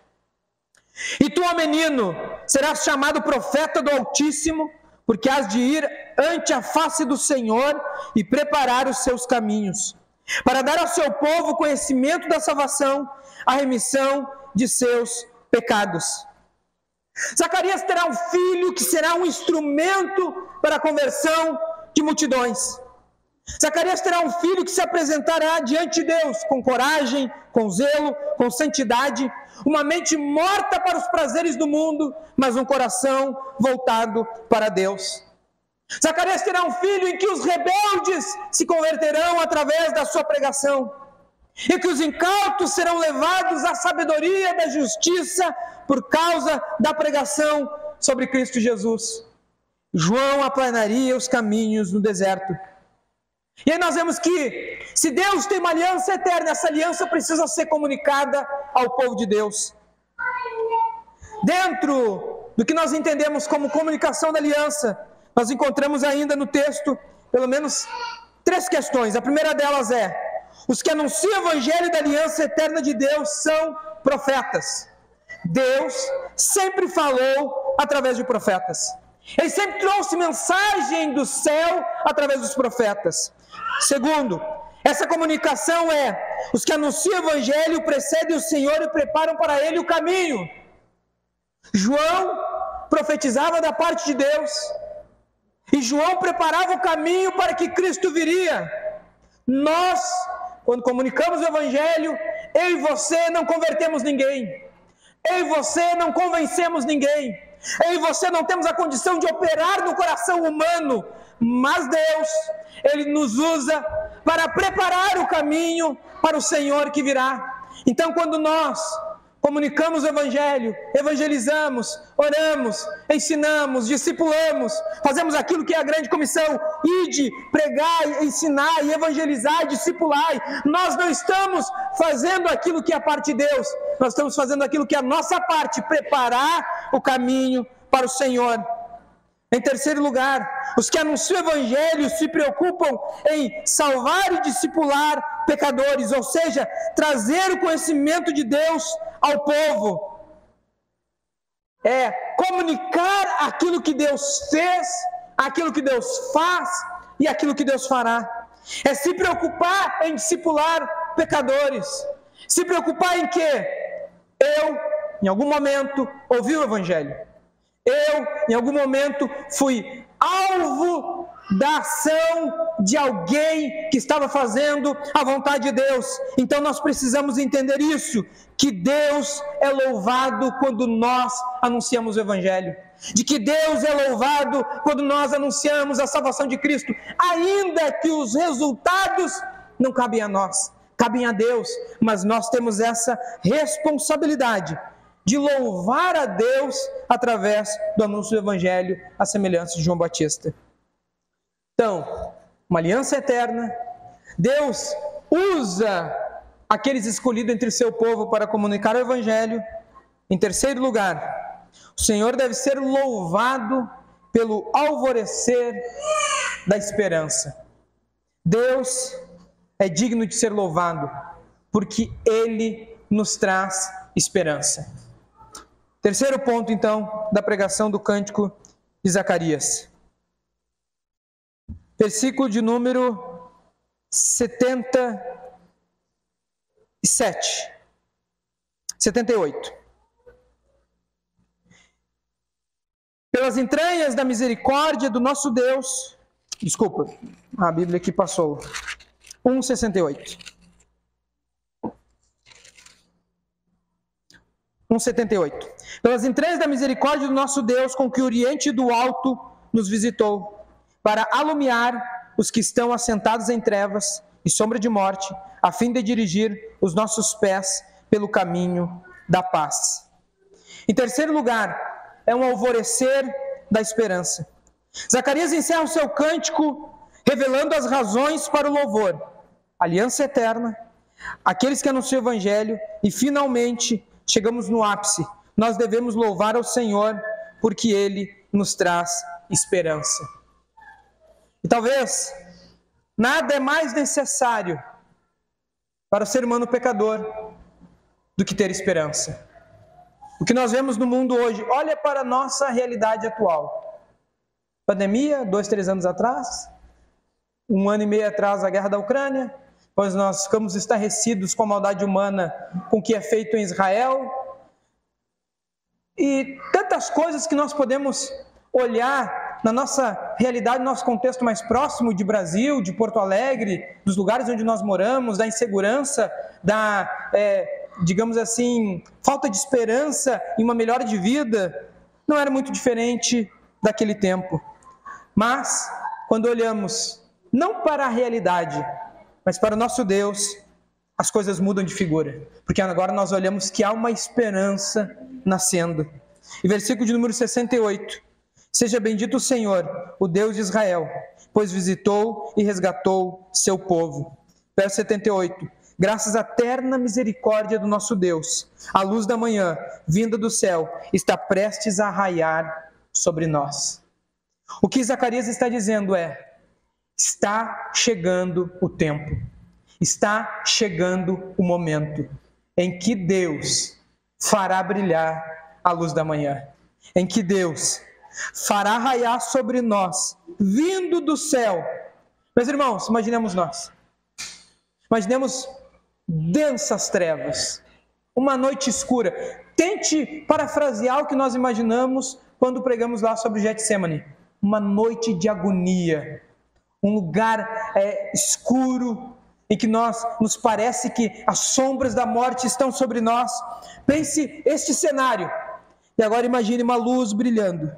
E tu, ó menino, serás chamado profeta do Altíssimo, porque has de ir ante a face do Senhor e preparar os seus caminhos, para dar ao seu povo conhecimento da salvação, a remissão de seus pecados. Zacarias terá um filho que será um instrumento para a conversão de multidões. Zacarias terá um filho que se apresentará diante de Deus com coragem, com zelo, com santidade, uma mente morta para os prazeres do mundo, mas um coração voltado para Deus. Zacarias terá um filho em que os rebeldes se converterão através da sua pregação, e que os incautos serão levados à sabedoria da justiça por causa da pregação sobre Cristo Jesus. João aplanaria os caminhos no deserto. E aí nós vemos que, se Deus tem uma aliança eterna, essa aliança precisa ser comunicada ao povo de Deus. Dentro do que nós entendemos como comunicação da aliança, nós encontramos ainda no texto, pelo menos, 3 questões. A primeira delas é: os que anunciam o evangelho da aliança eterna de Deus são profetas. Deus sempre falou através de profetas. Ele sempre trouxe mensagem do céu através dos profetas. Segundo, essa comunicação é: os que anunciam o evangelho precedem o Senhor e preparam para ele o caminho. João profetizava da parte de Deus, e João preparava o caminho para que Cristo viria. Nós, quando comunicamos o evangelho, eu e você não convertemos ninguém, eu e você não convencemos ninguém, eu e você não temos a condição de operar no coração humano, mas Deus, Ele nos usa para preparar o caminho para o Senhor que virá. Então, quando nós comunicamos o evangelho, evangelizamos, oramos, ensinamos, discipulamos, fazemos aquilo que é a grande comissão: ide, pregai, ensinar e evangelizar, discipulai. Nós não estamos fazendo aquilo que é a parte de Deus, nós estamos fazendo aquilo que é a nossa parte: preparar o caminho para o Senhor. Em terceiro lugar, os que anunciam o evangelho se preocupam em salvar e discipular pecadores, ou seja, trazer o conhecimento de Deus ao povo. É comunicar aquilo que Deus fez, aquilo que Deus faz e aquilo que Deus fará. É se preocupar em discipular pecadores. Se preocupar em quê? Eu, em algum momento, ouvi o evangelho. Eu, em algum momento, fui alvo da ação de alguém que estava fazendo a vontade de Deus. Então nós precisamos entender isso, que Deus é louvado quando nós anunciamos o evangelho, de que Deus é louvado quando nós anunciamos a salvação de Cristo, ainda que os resultados não cabem a nós, cabem a Deus, mas nós temos essa responsabilidade de louvar a Deus através do anúncio do evangelho, à semelhança de João Batista. Então, uma aliança eterna, Deus usa aqueles escolhidos entre seu povo para comunicar o evangelho. Em terceiro lugar, o Senhor deve ser louvado pelo alvorecer da esperança. Deus é digno de ser louvado, porque Ele nos traz esperança. Terceiro ponto, então, da pregação do cântico de Zacarias. Versículo de número 78. Pelas entranhas da misericórdia do nosso Deus... Desculpa, a Bíblia aqui passou. 1,68. 1,78. Pelas entranhas da misericórdia do nosso Deus, com que o Oriente do Alto nos visitou, para alumiar os que estão assentados em trevas e sombra de morte, a fim de dirigir os nossos pés pelo caminho da paz. Em terceiro lugar, é um alvorecer da esperança. Zacarias encerra o seu cântico revelando as razões para o louvor: aliança eterna, aqueles que anunciam o evangelho, e finalmente chegamos no ápice: nós devemos louvar ao Senhor porque Ele nos traz esperança. E talvez nada é mais necessário para o ser humano pecador do que ter esperança. O que nós vemos no mundo hoje, olha para a nossa realidade atual. Pandemia, 2, 3 anos atrás, 1 ano e meio atrás a guerra da Ucrânia, pois nós ficamos estarrecidos com a maldade humana, com o que é feito em Israel, e tantas coisas que nós podemos olhar na nossa realidade, no nosso contexto mais próximo de Brasil, de Porto Alegre, dos lugares onde nós moramos, da insegurança, da, digamos assim, falta de esperança em uma melhora de vida, não era muito diferente daquele tempo. Mas, quando olhamos não para a realidade, mas para o nosso Deus, as coisas mudam de figura, porque agora nós olhamos que há uma esperança nascendo. E versículo de número 68, seja bendito o Senhor, o Deus de Israel, pois visitou e resgatou seu povo. Verso 78, graças à eterna misericórdia do nosso Deus, a luz da manhã, vinda do céu, está prestes a raiar sobre nós. O que Zacarias está dizendo está chegando o tempo, está chegando o momento em que Deus fará brilhar a luz da manhã, em que Deus fará raiar sobre nós, vindo do céu. Meus irmãos, imaginemos nós, imaginemos densas trevas, uma noite escura. Tente parafrasear o que nós imaginamos quando pregamos lá sobre Getsemane. Uma noite de agonia, um lugar escuro, em que nos parece que as sombras da morte estão sobre nós. Pense este cenário, e agora imagine uma luz brilhando,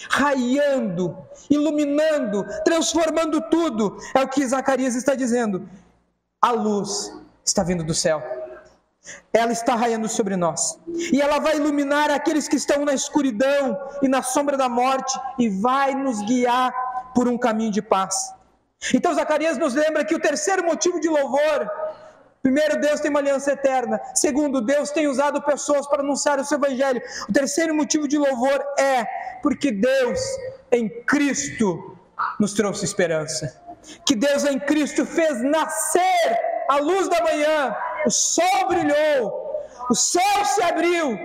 raiando, iluminando, transformando tudo. É o que Zacarias está dizendo. A luz está vindo do céu, ela está raiando sobre nós, e ela vai iluminar aqueles que estão na escuridão e na sombra da morte, e vai nos guiar por um caminho de paz. Então Zacarias nos lembra que o terceiro motivo de louvor: primeiro, Deus tem uma aliança eterna; segundo, Deus tem usado pessoas para anunciar o seu evangelho. O terceiro motivo de louvor é porque Deus em Cristo nos trouxe esperança, que Deus em Cristo fez nascer a luz da manhã, o sol brilhou, o céu se abriu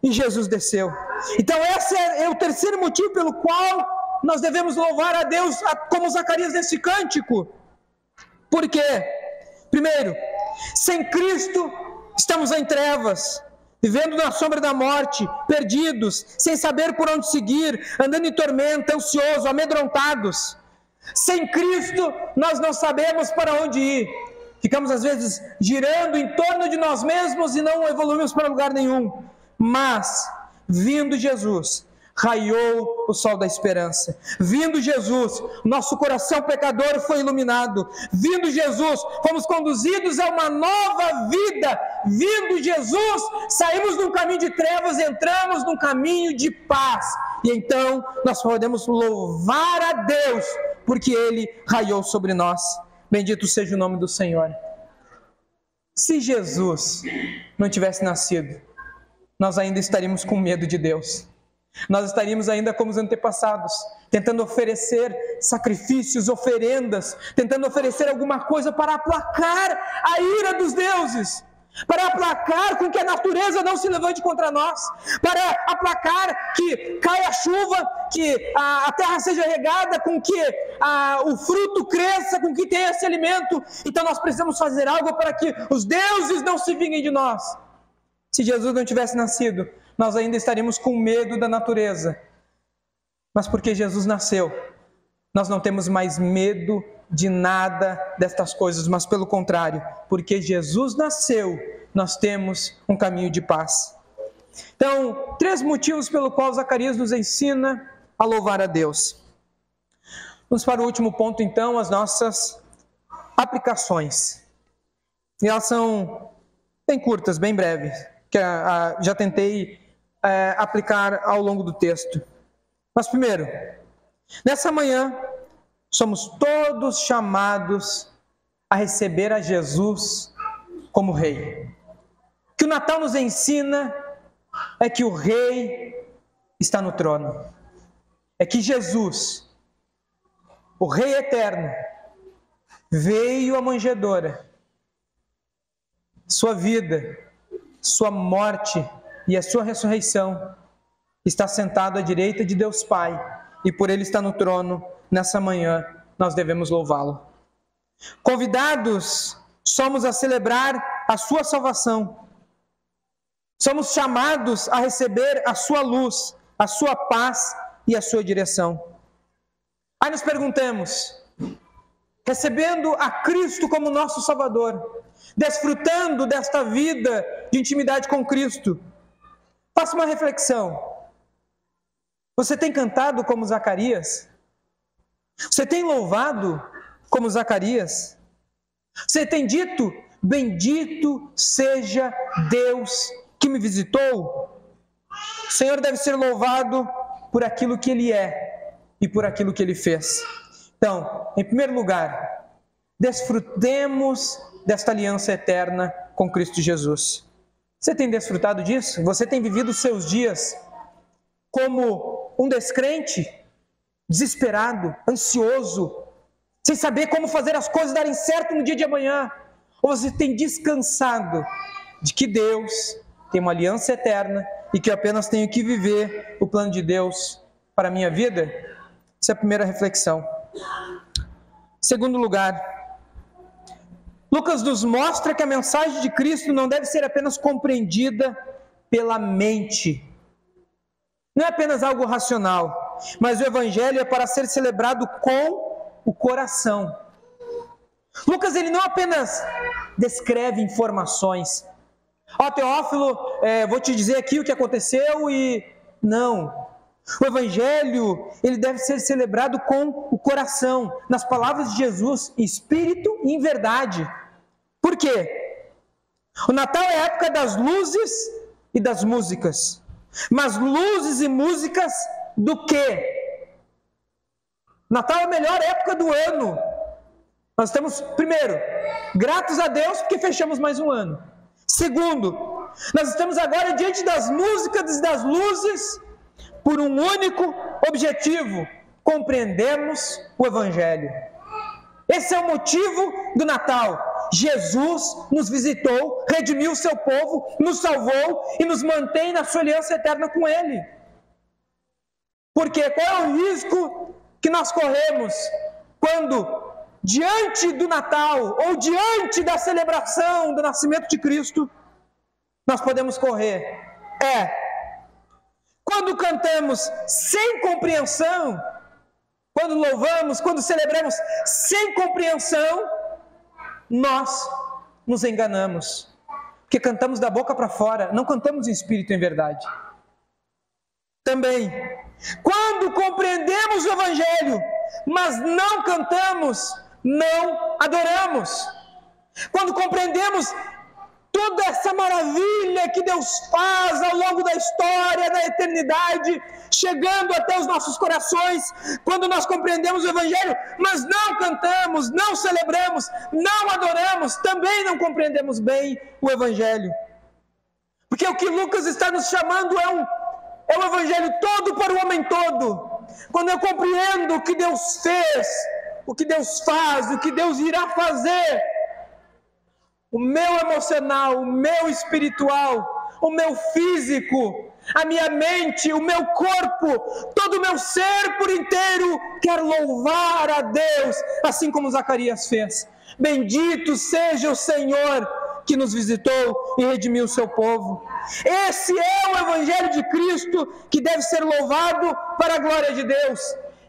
e Jesus desceu. Então esse é o terceiro motivo pelo qual nós devemos louvar a Deus, como Zacarias nesse cântico. Por quê? Primeiro, sem Cristo estamos em trevas, vivendo na sombra da morte, perdidos, sem saber por onde seguir, andando em tormenta, ansiosos, amedrontados. Sem Cristo nós não sabemos para onde ir, ficamos às vezes girando em torno de nós mesmos e não evoluímos para lugar nenhum. Mas, vindo Jesus, raiou o sol da esperança. Vindo Jesus, nosso coração pecador foi iluminado. Vindo Jesus, fomos conduzidos a uma nova vida. Vindo Jesus, saímos de um caminho de trevas, entramos num caminho de paz. E então nós podemos louvar a Deus, porque Ele raiou sobre nós. Bendito seja o nome do Senhor. Se Jesus não tivesse nascido, nós ainda estaríamos com medo de Deus. Nós estaríamos ainda como os antepassados, tentando oferecer sacrifícios, oferendas, tentando oferecer alguma coisa para aplacar a ira dos deuses, para aplacar com que a natureza não se levante contra nós, para aplacar que caia a chuva, que a terra seja regada, com que o fruto cresça, com que tenha esse alimento. Então nós precisamos fazer algo para que os deuses não se vinguem de nós. Se Jesus não tivesse nascido, nós ainda estaríamos com medo da natureza. Mas porque Jesus nasceu, nós não temos mais medo de nada destas coisas, mas pelo contrário, porque Jesus nasceu, nós temos um caminho de paz. Então, 3 motivos pelo qual Zacarias nos ensina a louvar a Deus. Vamos para o último ponto, então, as nossas aplicações. E elas são bem curtas, bem breves, que já tentei aplicar ao longo do texto. Mas primeiro, nessa manhã, somos todos chamados a receber a Jesus como Rei. O que o Natal nos ensina é que o Rei está no trono. É que Jesus, o Rei eterno, veio à manjedoura. Sua vida, sua morte e a sua ressurreição, está sentado à direita de Deus Pai, e por Ele está no trono. Nessa manhã nós devemos louvá-lo. Convidados somos a celebrar a sua salvação. Somos chamados a receber a sua luz, a sua paz e a sua direção. Aí nos perguntamos, recebendo a Cristo como nosso Salvador, desfrutando desta vida de intimidade com Cristo, faça uma reflexão. Você tem cantado como Zacarias? Você tem louvado como Zacarias? Você tem dito, bendito seja Deus que me visitou? O Senhor deve ser louvado por aquilo que Ele é e por aquilo que Ele fez. Então, em primeiro lugar, desfrutemos desta aliança eterna com Cristo Jesus. Você tem desfrutado disso? Você tem vivido os seus dias como um descrente, desesperado, ansioso, sem saber como fazer as coisas darem certo no dia de amanhã? Ou você tem descansado de que Deus tem uma aliança eterna e que eu apenas tenho que viver o plano de Deus para a minha vida? Essa é a primeira reflexão. Segundo lugar, Lucas nos mostra que a mensagem de Cristo não deve ser apenas compreendida pela mente. Não é apenas algo racional, mas o Evangelho é para ser celebrado com o coração. Lucas, ele não apenas descreve informações. Ó, Teófilo, vou te dizer aqui o que aconteceu e... Não. O Evangelho, ele deve ser celebrado com o coração, nas palavras de Jesus, em espírito e em verdade. Por quê? O Natal é a época das luzes e das músicas. Mas luzes e músicas do quê? Natal é a melhor época do ano. Nós estamos, primeiro, gratos a Deus porque fechamos mais um ano. Segundo, nós estamos agora diante das músicas e das luzes por um único objetivo: compreendemos o Evangelho. Esse é o motivo do Natal. Jesus nos visitou, redimiu o seu povo, nos salvou e nos mantém na sua aliança eterna com Ele. Porque qual é o risco que nós corremos quando, diante do Natal ou diante da celebração do nascimento de Cristo, nós podemos correr? Quando cantamos sem compreensão, quando louvamos, quando celebramos sem compreensão, nós nos enganamos, porque cantamos da boca para fora, não cantamos em espírito e em verdade. Também, quando compreendemos o Evangelho, mas não cantamos, não adoramos. Quando compreendemos toda essa maravilha que Deus faz ao longo da história, da eternidade, chegando até os nossos corações, quando nós compreendemos o Evangelho, mas não cantamos, não celebramos, não adoramos, também não compreendemos bem o Evangelho. Porque o que Lucas está nos chamando é o Evangelho todo para o homem todo. Quando eu compreendo o que Deus fez, o que Deus faz, o que Deus irá fazer, o meu emocional, o meu espiritual, o meu físico, a minha mente, o meu corpo, todo o meu ser por inteiro quer louvar a Deus, assim como Zacarias fez. Bendito seja o Senhor que nos visitou e redimiu o seu povo. Esse é o Evangelho de Cristo que deve ser louvado para a glória de Deus.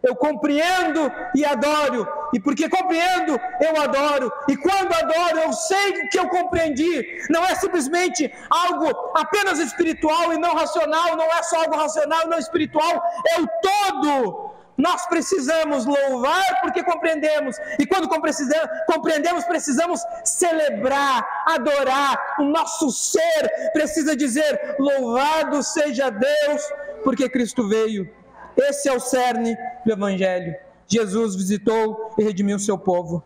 Eu compreendo e adoro, e porque compreendo, eu adoro, e quando adoro, eu sei que eu compreendi. Não é simplesmente algo apenas espiritual e não racional, não é só algo racional e não espiritual, é o todo. Nós precisamos louvar porque compreendemos, e quando compreendemos, precisamos celebrar, adorar. O nosso ser precisa dizer: louvado seja Deus, porque Cristo veio. Esse é o cerne do Evangelho. Jesus visitou e redimiu o seu povo.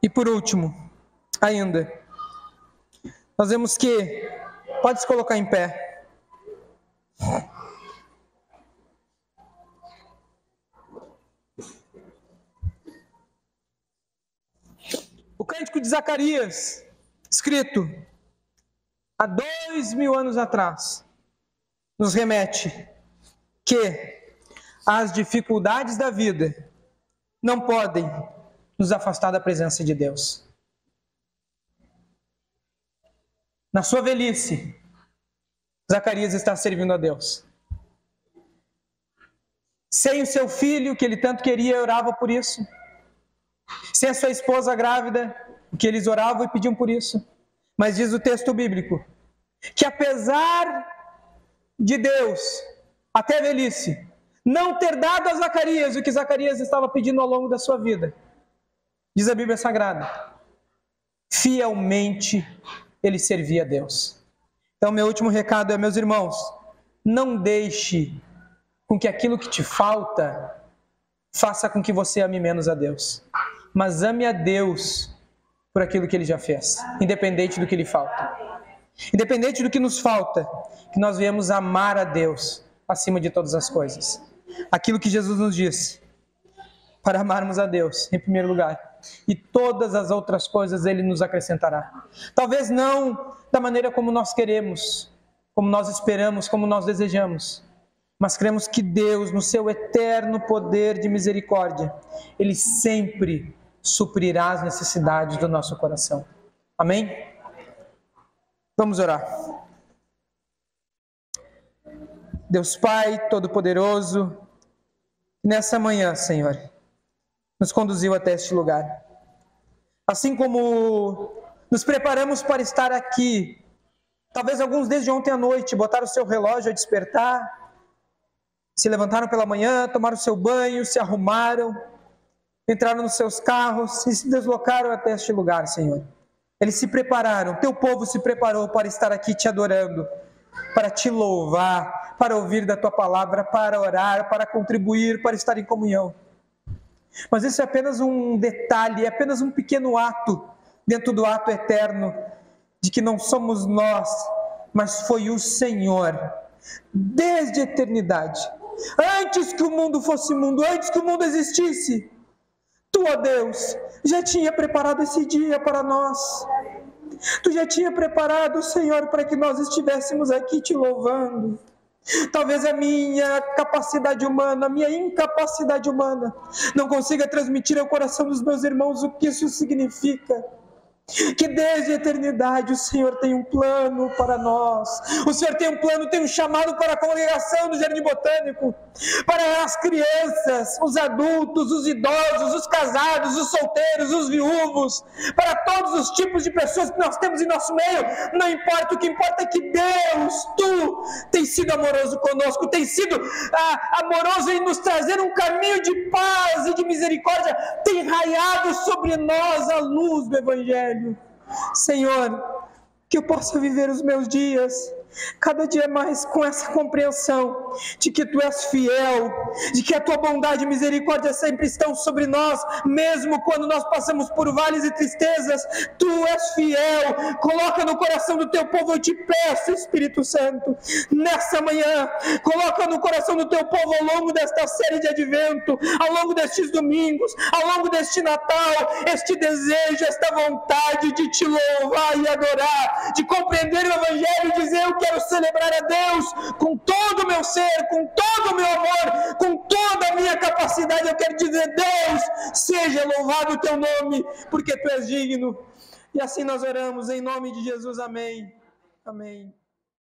E por último, ainda, nós vemos que, pode se colocar em pé. O cântico de Zacarias, escrito há 2000 anos atrás, nos remete que as dificuldades da vida não podem nos afastar da presença de Deus. Na sua velhice, Zacarias está servindo a Deus. Sem o seu filho, que ele tanto queria, orava por isso. Sem a sua esposa grávida, que eles oravam e pediam por isso. Mas diz o texto bíblico, que apesar de Deus, até a velhice, não ter dado a Zacarias o que Zacarias estava pedindo ao longo da sua vida, diz a Bíblia Sagrada, fielmente ele servia a Deus. Então, meu último recado é, meus irmãos, não deixe com que aquilo que te falta faça com que você ame menos a Deus, mas ame a Deus por aquilo que Ele já fez, independente do que lhe falta. Independente do que nos falta, que nós viemos amar a Deus acima de todas as coisas. Aquilo que Jesus nos disse, para amarmos a Deus em primeiro lugar, e todas as outras coisas Ele nos acrescentará. Talvez não da maneira como nós queremos, como nós esperamos, como nós desejamos, mas cremos que Deus, no seu eterno poder de misericórdia, Ele sempre suprirá as necessidades do nosso coração. Amém? Vamos orar. Deus Pai Todo-Poderoso, nessa manhã, Senhor, nos conduziu até este lugar. Assim como nos preparamos para estar aqui, talvez alguns desde ontem à noite botaram o seu relógio a despertar, se levantaram pela manhã, tomaram o seu banho, se arrumaram, entraram nos seus carros e se deslocaram até este lugar, Senhor. Eles se prepararam, teu povo se preparou para estar aqui te adorando, para te louvar, para ouvir da tua palavra, para orar, para contribuir, para estar em comunhão. Mas isso é apenas um detalhe, é apenas um pequeno ato, dentro do ato eterno, de que não somos nós, mas foi o Senhor, desde a eternidade, antes que o mundo fosse mundo, antes que o mundo existisse, Tu, ó Deus, já tinha preparado esse dia para nós. Tu já tinha preparado, Senhor, para que nós estivéssemos aqui te louvando. Talvez a minha capacidade humana, a minha incapacidade humana, não consiga transmitir ao coração dos meus irmãos o que isso significa. Que desde a eternidade o Senhor tem um plano para nós. O Senhor tem um plano, tem um chamado para a congregação do Jardim Botânico, para as crianças, os adultos, os idosos, os casados, os solteiros, os viúvos, para todos os tipos de pessoas que nós temos em nosso meio. Não importa, o que importa é que Deus, Tu, tem sido amoroso conosco, tem sido amoroso em nos trazer um caminho de paz e de misericórdia, tem raiado sobre nós a luz do Evangelho. Senhor, que eu possa viver os meus dias cada dia mais com essa compreensão de que Tu és fiel, de que a Tua bondade e misericórdia sempre estão sobre nós, mesmo quando nós passamos por vales e tristezas. Tu és fiel. Coloca no coração do Teu povo, eu te peço, Espírito Santo, nessa manhã, coloca no coração do Teu povo ao longo desta série de advento, ao longo destes domingos, ao longo deste Natal, este desejo, esta vontade de Te louvar e adorar, de compreender o Evangelho e dizer: eu quero celebrar a Deus com todo o meu ser, com todo o meu amor, com toda a minha capacidade. Eu quero dizer: Deus, seja louvado o Teu nome, porque Tu és digno. E assim nós oramos em nome de Jesus. Amém. Amém.